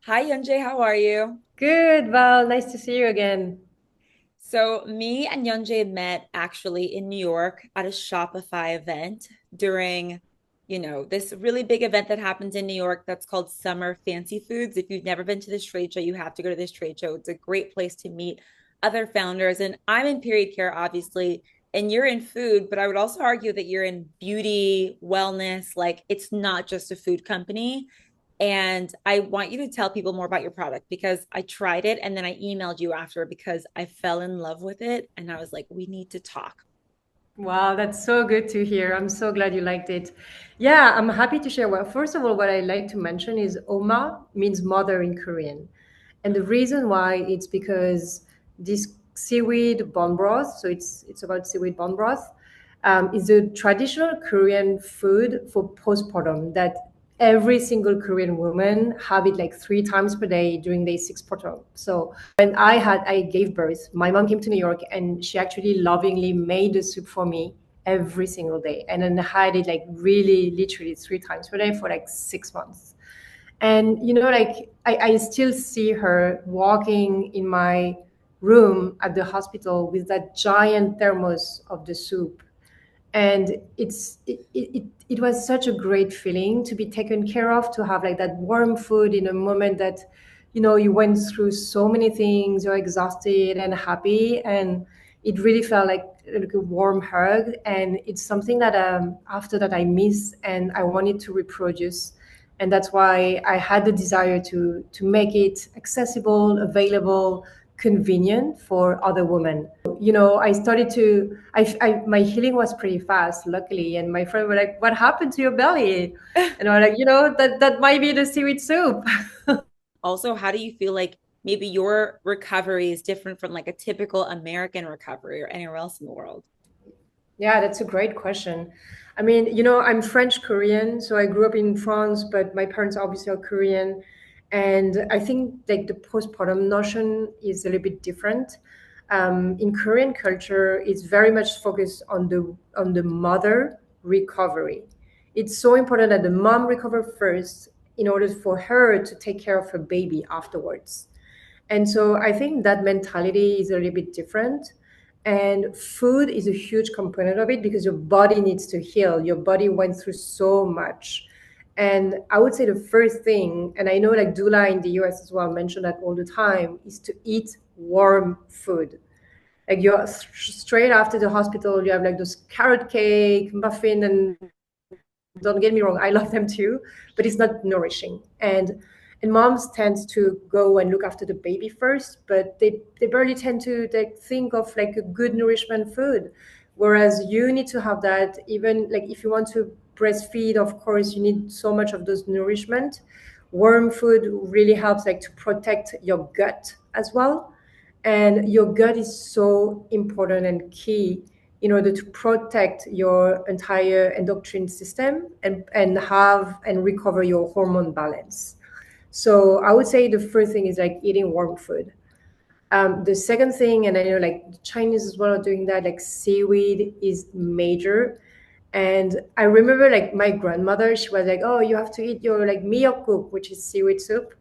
Hi, Yondjé, how are you? Good, Val. Nice to see you again. So, me and Yondjé met actually in New York at a Shopify event during, this really big event that happens in New York that's called Summer Fancy Foods. If you've never been to this trade show, you have to go to this trade show. It's a great place to meet other founders. And I'm in period care, obviously, and you're in food, but I would also argue that you're in beauty, wellness. Like, it's not just a food company. And I want you to tell people more about your product because I tried it and then I emailed you after because I fell in love with it. And I was like, we need to talk. Wow, that's so good to hear. I'm so glad you liked it. Yeah, I'm happy to share. Well, first of all, what I like to mention is Oma means mother in Korean. And the reason why it's because this seaweed bone broth, so it's about seaweed bone broth, is a traditional Korean food for postpartum that every single Korean woman have it like 3 times per day during their sixth postpartum. So when I gave birth, my mom came to New York and she actually lovingly made the soup for me every single day. And then I had it like really literally 3 times per day for like 6 months. And like I still see her walking in my room at the hospital with that giant thermos of the soup. And it was such a great feeling to be taken care of, to have like that warm food in a moment that you went through so many things, you're exhausted and happy, and it really felt like a warm hug. And it's something that after that I miss and I wanted to reproduce. And that's why I had the desire to make it accessible, available, convenient for other women. I started to, my healing was pretty fast, luckily. And my friend were like, "What happened to your belly?" And I'm like, that might be the seaweed soup. Also, how do you feel like maybe your recovery is different from like a typical American recovery or anywhere else in the world? Yeah, that's a great question. I mean, I'm French Korean, so I grew up in France, but my parents obviously are Korean. And I think like the postpartum notion is a little bit different. In Korean culture, it's very much focused on the mother recovery. It's so important that the mom recover first in order for her to take care of her baby afterwards. And so I think that mentality is a little bit different. And food is a huge component of it because your body needs to heal. Your body went through so much. And I would say the first thing, and I know like Dula in the US as well mention that all the time, is to eat warm food. Like you're straight after the hospital, you have like those carrot cake, muffin, and don't get me wrong, I love them too, but it's not nourishing. And moms tend to go and look after the baby first, but they barely tend to like think of like a good nourishment food. Whereas you need to have that. Even like if you want to breastfeed, of course you need so much of those nourishment. Warm food really helps like to protect your gut as well. And your gut is so important and key in order to protect your entire endocrine system and recover your hormone balance. So I would say the first thing is like eating warm food. The second thing, and I know like the Chinese as well are doing that, like seaweed is major. And I remember like my grandmother, she was like, "Oh, you have to eat your like miyeokguk, which is seaweed soup."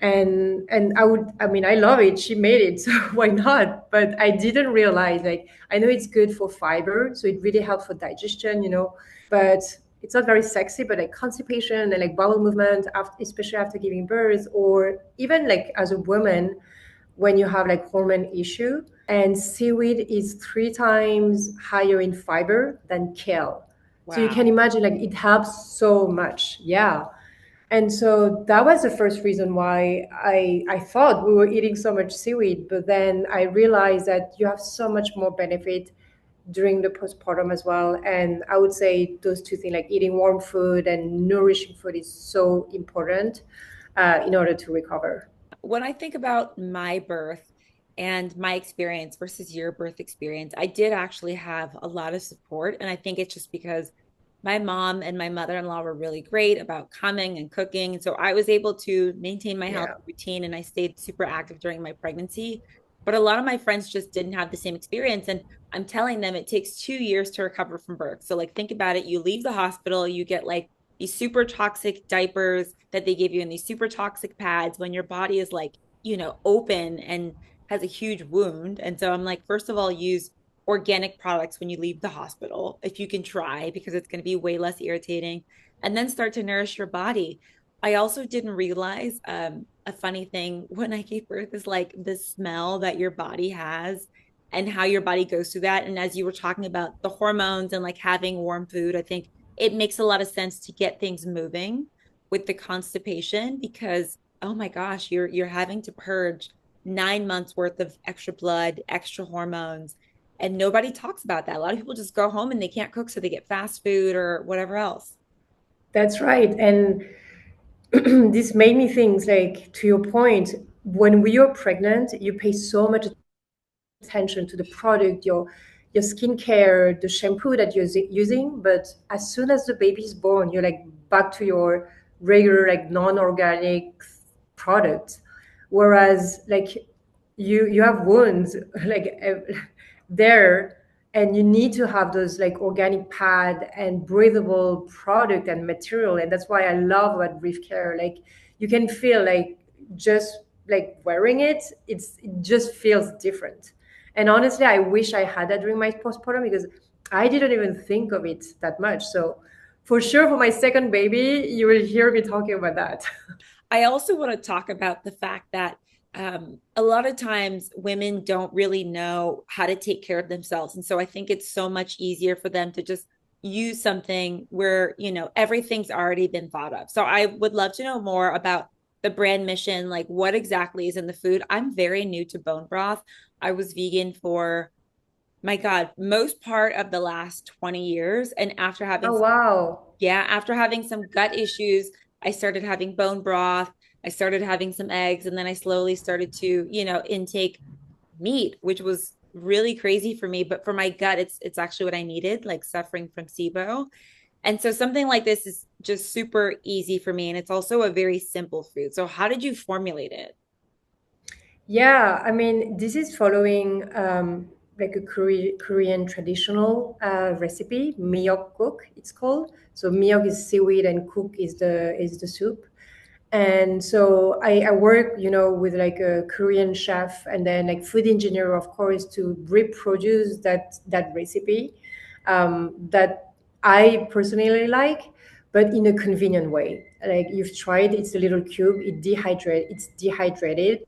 And I mean, I love it, she made it, so why not? But I didn't realize, like, I know it's good for fiber, so it really helps for digestion, but it's not very sexy. But like constipation and like bowel movement after, especially after giving birth, or even like as a woman when you have like hormone issue. And seaweed is 3 times higher in fiber than kale, so you can Wow. imagine like it helps so much. Yeah. And so that was the first reason why I thought we were eating so much seaweed. But then I realized that you have so much more benefit during the postpartum as well. And I would say those two things, like eating warm food and nourishing food, is so important in order to recover. When I think about my birth and my experience versus your birth experience, I did actually have a lot of support. And I think it's just because my mom and my mother-in-law were really great about coming and cooking. And so I was able to maintain my health Yeah. routine and I stayed super active during my pregnancy. But a lot of my friends just didn't have the same experience. And I'm telling them it takes 2 years to recover from birth. So, like, think about it. You leave the hospital, you get like these super toxic diapers that they give you and these super toxic pads when your body is like, open and has a huge wound. And so I'm like, first of all, use organic products when you leave the hospital, if you can try, because it's going to be way less irritating, and then start to nourish your body. I also didn't realize a funny thing when I gave birth is like the smell that your body has and how your body goes through that. And as you were talking about the hormones and like having warm food, I think it makes a lot of sense to get things moving with the constipation because oh my gosh, you're having to purge 9 months worth of extra blood, extra hormones, and nobody talks about that. A lot of people just go home and they can't cook, so they get fast food or whatever else. That's right. And this made me think, like, to your point, when we are pregnant, you pay so much attention to the product, your skincare, the shampoo that you're using. But as soon as the baby is born, you're like back to your regular, like non-organic product. Whereas like you have wounds like there, and you need to have those like organic pad and breathable product and material. And that's why I love about Reef Care. Like you can feel like just like wearing it, it just feels different. And honestly, I wish I had that during my postpartum because I didn't even think of it that much. So for sure, for my second baby, you will hear me talking about that. I also want to talk about the fact that a lot of times women don't really know how to take care of themselves. And so I think it's so much easier for them to just use something where, everything's already been thought of. So I would love to know more about the brand mission, like what exactly is in the food. I'm very new to bone broth. I was vegan for, my God, most part of the last 20 years. And Oh, wow. after having some gut issues, I started having bone broth. I started having some eggs, and then I slowly started to, intake meat, which was really crazy for me. But for my gut, it's actually what I needed, like suffering from SIBO. And so something like this is just super easy for me, and it's also a very simple food. So how did you formulate it? Yeah, I mean, this is following like a Korean traditional recipe, miyeokguk it's called. So miyeok is seaweed and guk is the soup. And so I work, with like a Korean chef and then like food engineer, of course, to reproduce that recipe that I personally like, but in a convenient way. Like you've tried, it's a little cube. It's dehydrated,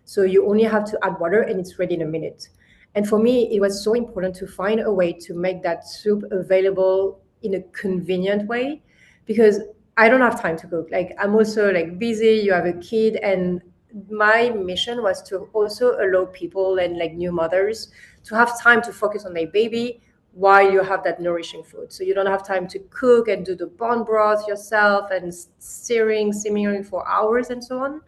so you only have to add water and it's ready in a minute. And for me, it was so important to find a way to make that soup available in a convenient way because I don't have time to cook. Like I'm also like busy, you have a kid, and my mission was to also allow people and like new mothers to have time to focus on their baby while you have that nourishing food. So you don't have time to cook and do the bone broth yourself and simmering for hours and so on.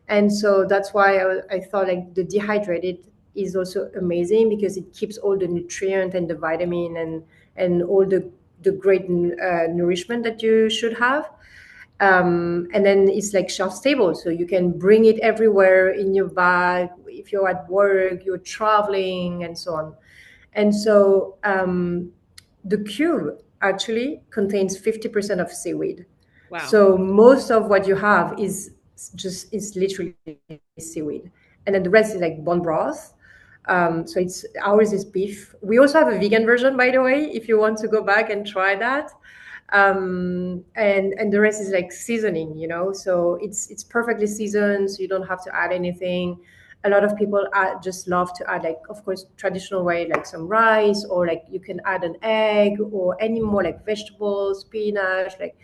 And so that's why I thought like the dehydrated is also amazing because it keeps all the nutrient and the vitamin and all the great nourishment that you should have. And then it's like shelf stable, so you can bring it everywhere in your bag if you're at work, you're traveling, and so on. And so the cube actually contains 50% of seaweed. Wow. So most of what you have is literally seaweed, and then the rest is like bone broth. So it's ours is beef. We also have a vegan version, by the way, if you want to go back and try that. And the rest is like seasoning, so it's perfectly seasoned, so you don't have to add anything. A lot of people just love to add, like, of course, traditional way, like some rice, or like you can add an egg or any more like vegetables, spinach, like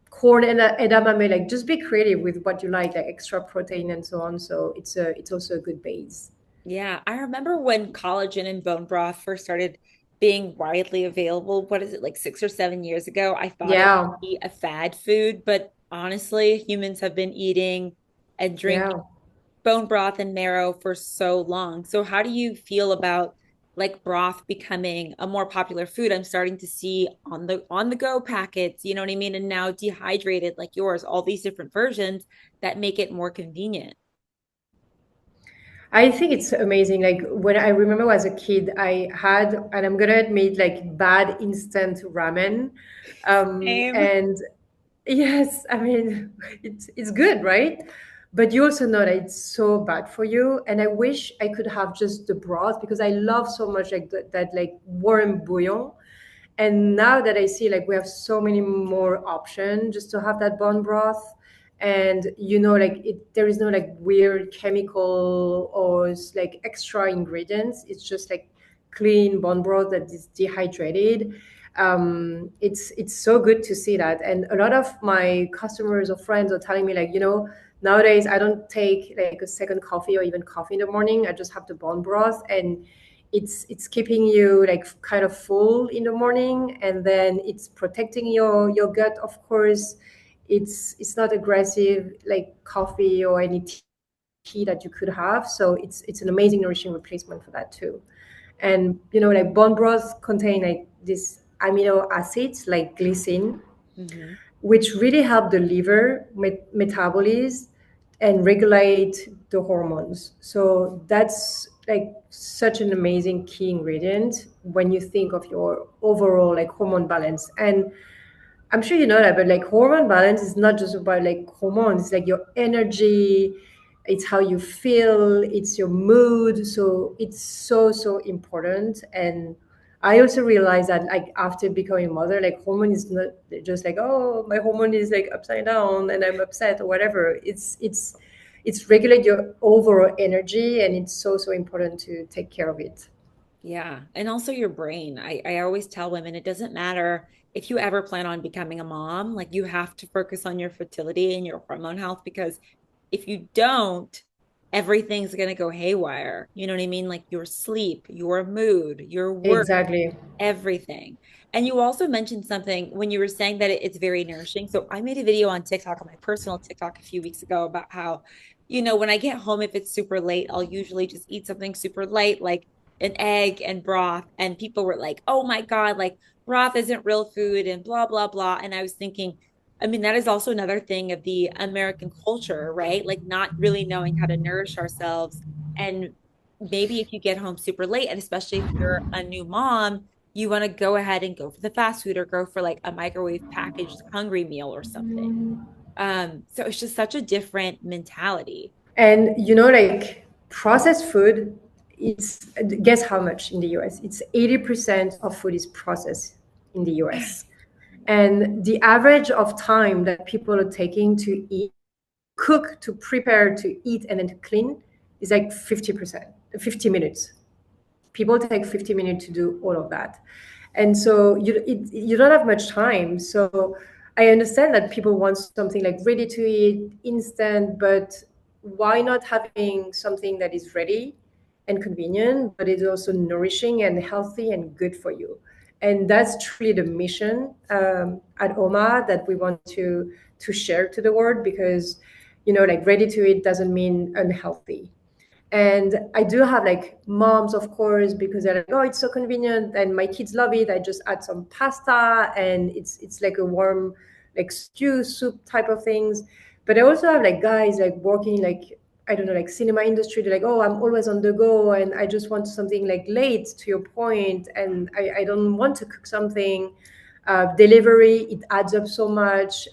corn and edamame. Like just be creative with what you like extra protein and so on. So it's also a good base. Yeah, I remember when collagen and bone broth first started being widely available. What is it, like 6 or 7 years ago? I thought it Yeah, would be a fad food, but honestly, humans have been eating and drinking yeah. bone broth and marrow for so long. So how do you feel about like broth becoming a more popular food? I'm starting to see on the go packets, you know what I mean? And now dehydrated like yours, all these different versions that make it more convenient. I think it's amazing. Like when I remember as a kid, I had, and I'm gonna admit, like bad instant ramen. Same. And yes, I mean, it's good, right? But you also know that it's so bad for you. And I wish I could have just the broth because I love so much like that like warm bouillon. And now that I see like we have so many more options just to have that bone broth, and like there is no like weird chemical or like extra ingredients. It's just like clean bone broth that is dehydrated. It's so good to see that, and a lot of my customers or friends are telling me like, nowadays I don't take like a second coffee or even coffee in the morning. I just have the bone broth, and it's keeping you like kind of full in the morning, and then it's protecting your gut, of course. It's not aggressive like coffee or any tea that you could have, so it's an amazing nourishing replacement for that too. And like bone broth contain like these amino acids like glycine, Hmm. which really help the liver metabolize and regulate the hormones. So that's like such an amazing key ingredient when you think of your overall like hormone balance. And I'm sure you know that, but like hormone balance is not just about like hormones, it's like your energy, it's how you feel, it's your mood. So it's so, so important. And I also realized that like after becoming a mother, like hormone is not just like, oh, my hormone is like upside down and I'm upset or whatever. It's regulate your overall energy, and it's so, so important to take care of it. Yeah. And also your brain. I always tell women it doesn't matter if you ever plan on becoming a mom, like you have to focus on your fertility and your hormone health because if you don't, everything's going to go haywire. You know what I mean? Like your sleep, your mood, your work, Exactly. everything. And you also mentioned something when you were saying that it's very nourishing. So I made a video on TikTok, on my personal TikTok a few weeks ago about how, when I get home, if it's super late, I'll usually just eat something super light, like an egg and broth. And people were like, oh my God, like broth isn't real food and blah, blah, blah. And I was thinking, I mean, that is also another thing of the American culture, right? Like not really knowing how to nourish ourselves. And maybe if you get home super late, and especially if you're a new mom, you want to go ahead and go for the fast food or go for like a microwave packaged hungry meal or something. So it's just such a different mentality. And like processed food, it's guess how much in the US? It's 80% of food is processed in the US. And the average of time that people are taking to eat, cook, to prepare, to eat, and then to clean is like 50%, 50 minutes. People take 50 minutes to do all of that, and so you don't have much time. So I understand that people want something like ready to eat, instant, but why not having something that is ready and convenient, but it's also nourishing and healthy and good for you? And that's truly the mission at OMA that we want to share to the world, because like ready to eat doesn't mean unhealthy. And I do have like moms, of course, because they're like, oh, it's so convenient and my kids love it. I just add some pasta and it's like a warm like stew soup type of things. But I also have like guys like working like, I don't know, like cinema industry. They're like, oh, I'm always on the go and I just want something like late, to your point, and I don't want to cook something. Delivery, it adds up so much,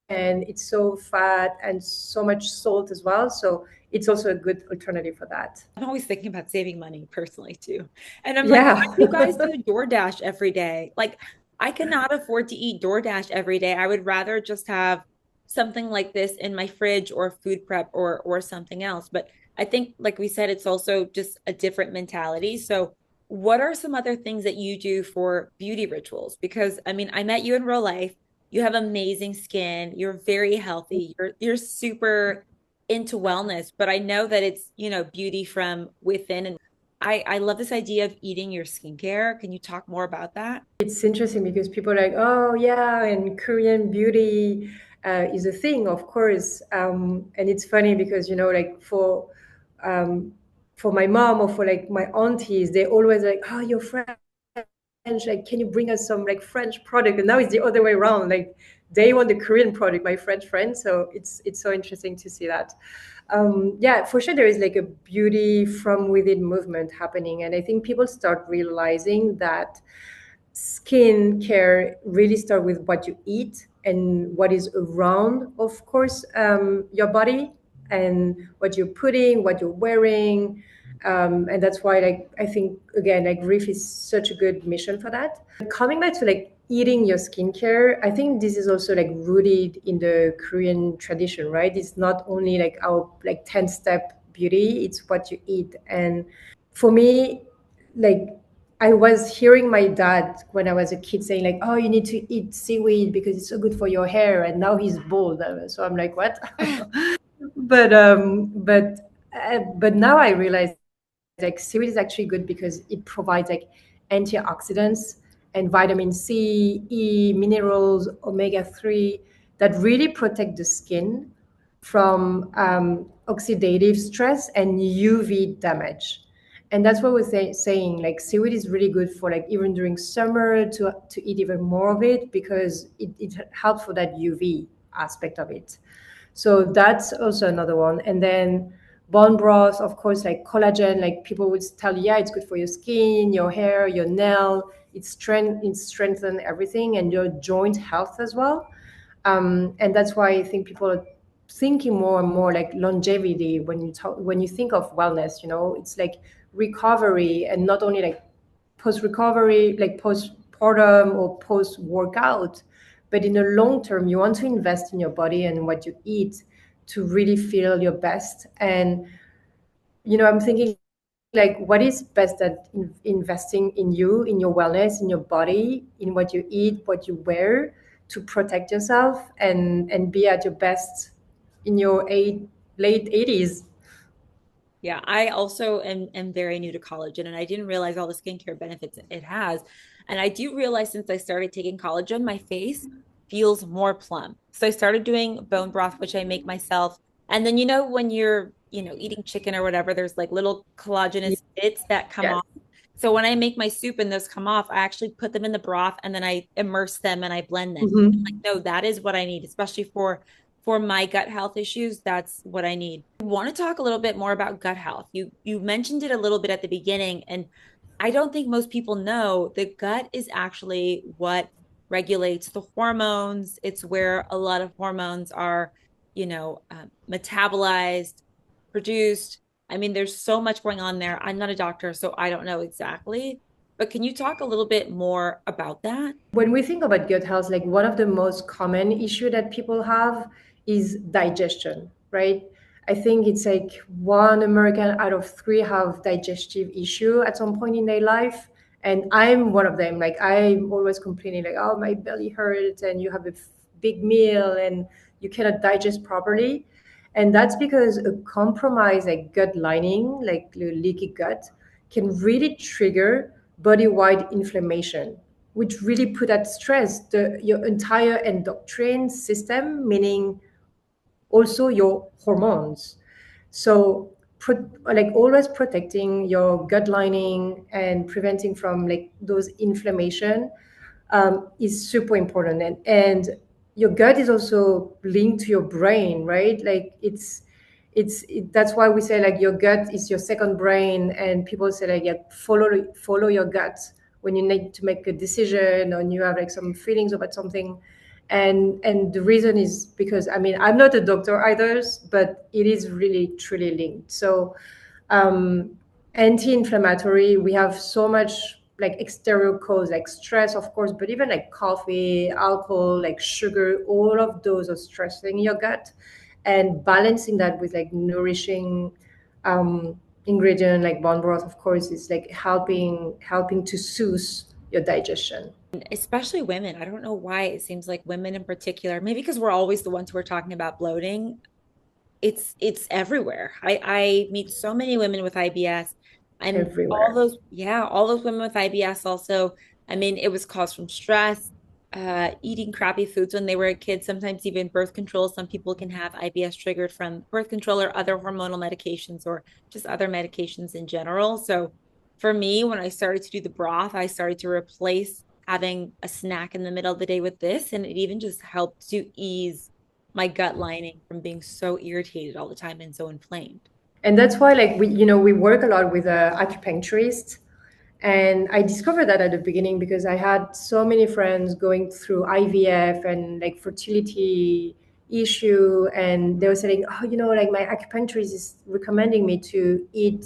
and it's so fat and so much salt as well. So it's also a good alternative for that. I'm always thinking about saving money personally too. And I'm like, why Yeah. do you guys do DoorDash every day? Like, I cannot afford to eat DoorDash every day. I would rather just have something like this in my fridge or food prep or something else. But I think, like we said, it's also just a different mentality. So, what are some other things that you do for beauty rituals? Because I mean, I met you in real life. You have amazing skin. You're very healthy. You're super into wellness, but I know that it's, beauty from within. And I love this idea of eating your skincare. Can you talk more about that? It's interesting because people are like, oh, yeah, and Korean beauty is a thing, of course. And it's funny because, like for my mom or for like my aunties, they always like, oh, you're French. Like, can you bring us some like French product? And now it's the other way around. Like, they want the Korean product, my French friends. So it's so interesting to see that. Yeah, for sure, there is like a beauty from within movement happening, and I think people start realizing that skin care really start with what you eat and what is around, of course, your body, and what you're putting, what you're wearing. And that's why, like, I think again, like Reef is such a good mission for that. Coming back to like eating your skincare, I think this is also like rooted in the Korean tradition, right? It's not only like our like 10-step beauty, it's what you eat. And for me, like I was hearing my dad when I was a kid saying like, "Oh, you need to eat seaweed because it's so good for your hair," and now he's bald. So I'm like, "What?" But now I realize like seaweed is actually good because it provides like antioxidants and vitamin C, E, minerals, omega-3 that really protect the skin from oxidative stress and UV damage. And that's what saying. Like seaweed is really good for like even during summer to eat even more of it because it helps for that UV aspect of it. So that's also another one. And then bone broth, of course, like collagen, like people would tell you, yeah, it's good for your skin, your hair, your nail. It strengthens everything and your joint health as well. And that's why I think people are thinking more and more like longevity when you think of wellness. It's like recovery and not only like post recovery, like postpartum or post workout, but in the long term, you want to invest in your body and what you eat to really feel your best. And I'm thinking like what is best at investing in you, in your wellness, in your body, in what you eat, what you wear to protect yourself and be at your best in your late 80s. Yeah, I also am very new to collagen and I didn't realize all the skincare benefits it has. And I do realize since I started taking collagen, my face feels more plump. So I started doing bone broth, which I make myself. And then, when you're, eating chicken or whatever, there's like little collagenous bits that come Yes. off. So when I make my soup and those come off, I actually put them in the broth and then I immerse them and I blend them. Like, Hmm. no, that is what I need, especially for my gut health issues. That's what I need. I want to talk a little bit more about gut health. You mentioned it a little bit at the beginning, and I don't think most people know the gut is actually what regulates the hormones. It's where a lot of hormones are, metabolized, produced. I mean, there's so much going on there. I'm not a doctor, so I don't know exactly. But can you talk a little bit more about that? When we think about gut health, like one of the most common issue that people have is digestion, right? I think it's like one American out of three have digestive issue at some point in their life. And I'm one of them. Like I'm always complaining like, oh, my belly hurts and you have a big meal and you cannot digest properly. And that's because a compromised like gut lining, like the leaky gut, can really trigger body-wide inflammation, which really put at stress your entire endocrine system, meaning also your hormones. So, like always protecting your gut lining and preventing from like those inflammation is super important. And your gut is also linked to your brain, right? Like that's why we say like your gut is your second brain, and people say like, yeah, follow your gut when you need to make a decision or you have like some feelings about something. And the reason is because I mean I'm not a doctor either, but it is really truly linked. So anti-inflammatory, we have so much like exterior cause like stress, of course, but even like coffee, alcohol, like sugar, all of those are stressing your gut, and balancing that with like nourishing ingredient like bone broth, of course, is like helping to soothe your digestion. Especially women. I don't know why it seems like women in particular, maybe because we're always the ones who are talking about bloating. It's everywhere. I meet so many women with IBS. And Everywhere. all those women with IBS also, I mean, it was caused from stress, eating crappy foods when they were a kid, sometimes even birth control. Some people can have IBS triggered from birth control or other hormonal medications or just other medications in general. So for me, when I started to do the broth, I started to replace having a snack in the middle of the day with this, and it even just helped to ease my gut lining from being so irritated all the time and so inflamed. And that's why, like, we work a lot with acupuncturists. And I discovered that at the beginning because I had so many friends going through IVF and like fertility issue, and they were saying, oh, like my acupuncturist is recommending me to eat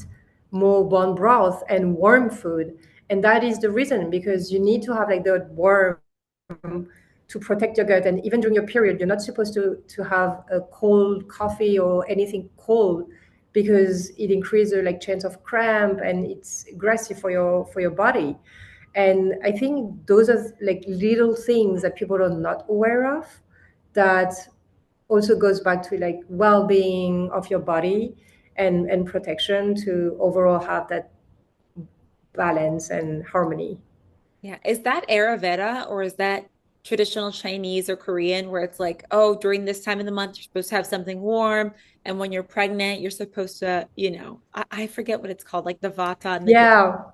more bone broth and warm food. And that is the reason, because you need to have like the warm to protect your gut. And even during your period, you're not supposed to have a cold coffee or anything cold, because it increases like chance of cramp and it's aggressive for your body. And I think those are like little things that people are not aware of, that also goes back to like well-being of your body and protection to overall have that balance and harmony. Yeah. Is that Ayurveda or is that traditional Chinese or Korean where it's like, oh, during this time of the month, you're supposed to have something warm. And when you're pregnant, you're supposed to, I forget what it's called, like the vata and the pitta.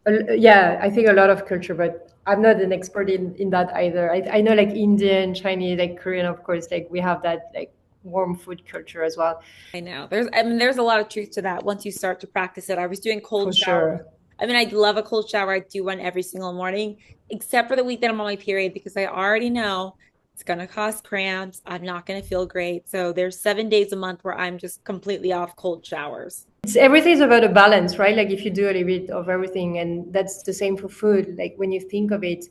Yeah, yeah, I think a lot of culture, but I'm not an expert in that either. I know like Indian, Chinese, like Korean, of course, like we have that like warm food culture as well, I know. There's a lot of truth to that once you start to practice it. I was doing for cold showers. sure. I mean, I love a cold shower. I do one every single morning, except for the week that I'm on my period, because I already know it's gonna cause cramps. I'm not gonna feel great. So there's 7 days a month where I'm just completely off cold showers. It's everything's about a balance, right? Like if you do a little bit of everything, and that's the same for food. Like when you think of it,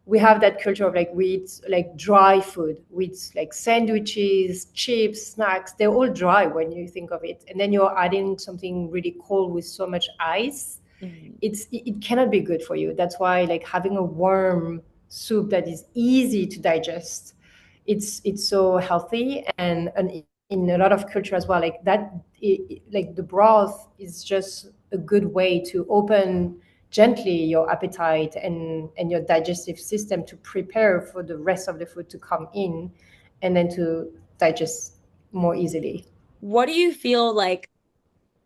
we have that culture of like we eat like dry food, we eat like sandwiches, chips, snacks. They're all dry when you think of it, and then you're adding something really cold with so much ice. Mhm. It cannot be good for you. That's why like having a warm soup that is easy to digest, it's so healthy. And in a lot of culture as well, like that, like the broth is just a good way to open gently your appetite and your digestive system to prepare for the rest of the food to come in, and then to digest more easily. What do you feel like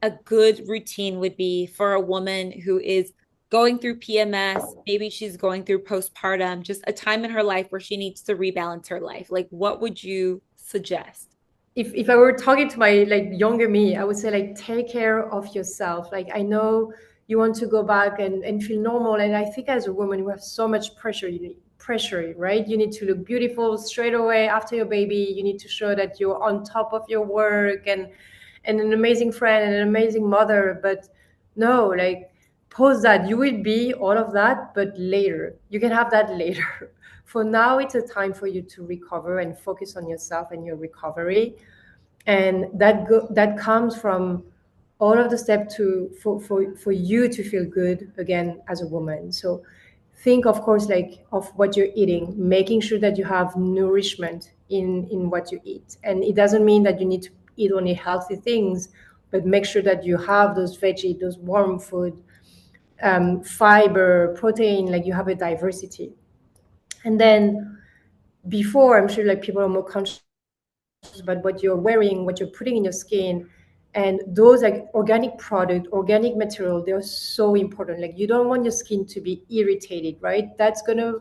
a good routine would be for a woman who is going through PMS? Maybe she's going through postpartum, just a time in her life where she needs to rebalance her life. Like, what would you suggest? If I were talking to my like younger me, I would say like take care of yourself. Like I know you want to go back and feel normal. And I think as a woman, we have so much pressure. You need pressure, right? You need to look beautiful straight away after your baby. You need to show that you're on top of your work and an amazing friend and an amazing mother. But no, like pause that. You will be all of that, but later. You can have that later. For now, it's a time for you to recover and focus on yourself and your recovery. And that comes from all of the steps to for you to feel good again as a woman. So think, of course, like of what you're eating, making sure that you have nourishment in what you eat. And it doesn't mean that you need to eat only healthy things, but make sure that you have those veggie, those warm food, fiber, protein, like you have a diversity. And then before, I'm sure like people are more conscious about what you're wearing, what you're putting in your skin. And those like organic product, organic material, they're so important. Like you don't want your skin to be irritated, right? That's gonna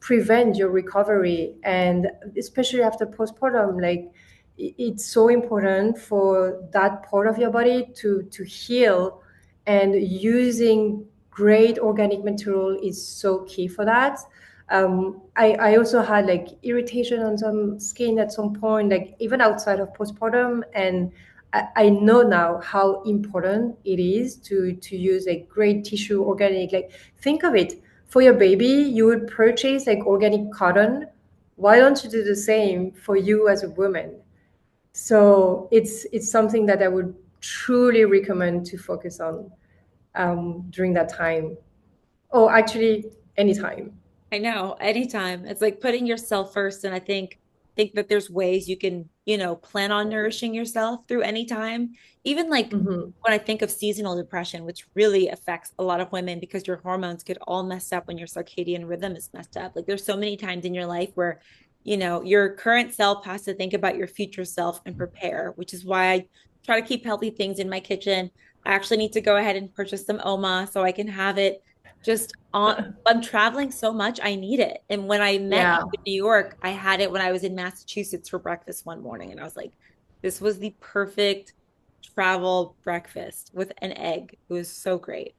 prevent your recovery. And especially after postpartum, like it's so important for that part of your body to heal, and using great organic material is so key for that. I also had like irritation on some skin at some point, like even outside of postpartum. And I know now how important it is to use like great tissue, organic. Like think of it, for your baby, you would purchase like organic cotton. Why don't you do the same for you as a woman? So it's something that I would truly recommend to focus on during that time. Oh, actually, anytime. I know, anytime. It's like putting yourself first. And I think that there's ways you can, plan on nourishing yourself through any time. Even like Hmm. when I think of seasonal depression, which really affects a lot of women because your hormones get all messed up when your circadian rhythm is messed up. Like there's so many times in your life where, your current self has to think about your future self and prepare, which is why I try to keep healthy things in my kitchen. I actually need to go ahead and purchase some Oma so I can have it just on, I'm traveling so much, I need it. And when I met Yeah. you in New York, I had it when I was in Massachusetts for breakfast one morning. And I was like, this was the perfect travel breakfast with an egg. It was so great.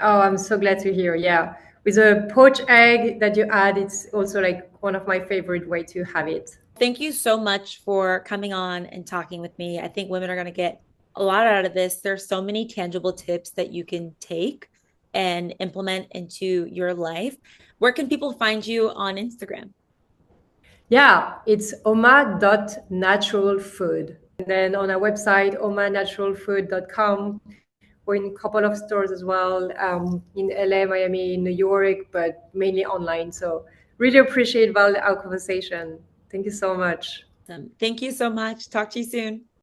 Oh, I'm so glad to hear. Yeah. With a poached egg that you add, it's also like one of my favorite way to have it. Thank you so much for coming on and talking with me. I think women are going to get a lot out of this. There's so many tangible tips that you can take and implement into your life. Where can people find you on Instagram? Yeah, it's oma.naturalfood. And then on our website, omanaturalfood.com. We're in a couple of stores as well, in LA, Miami, New York, but mainly online. So really appreciate Val our conversation. Thank you so much. Thank you so much. Talk to you soon.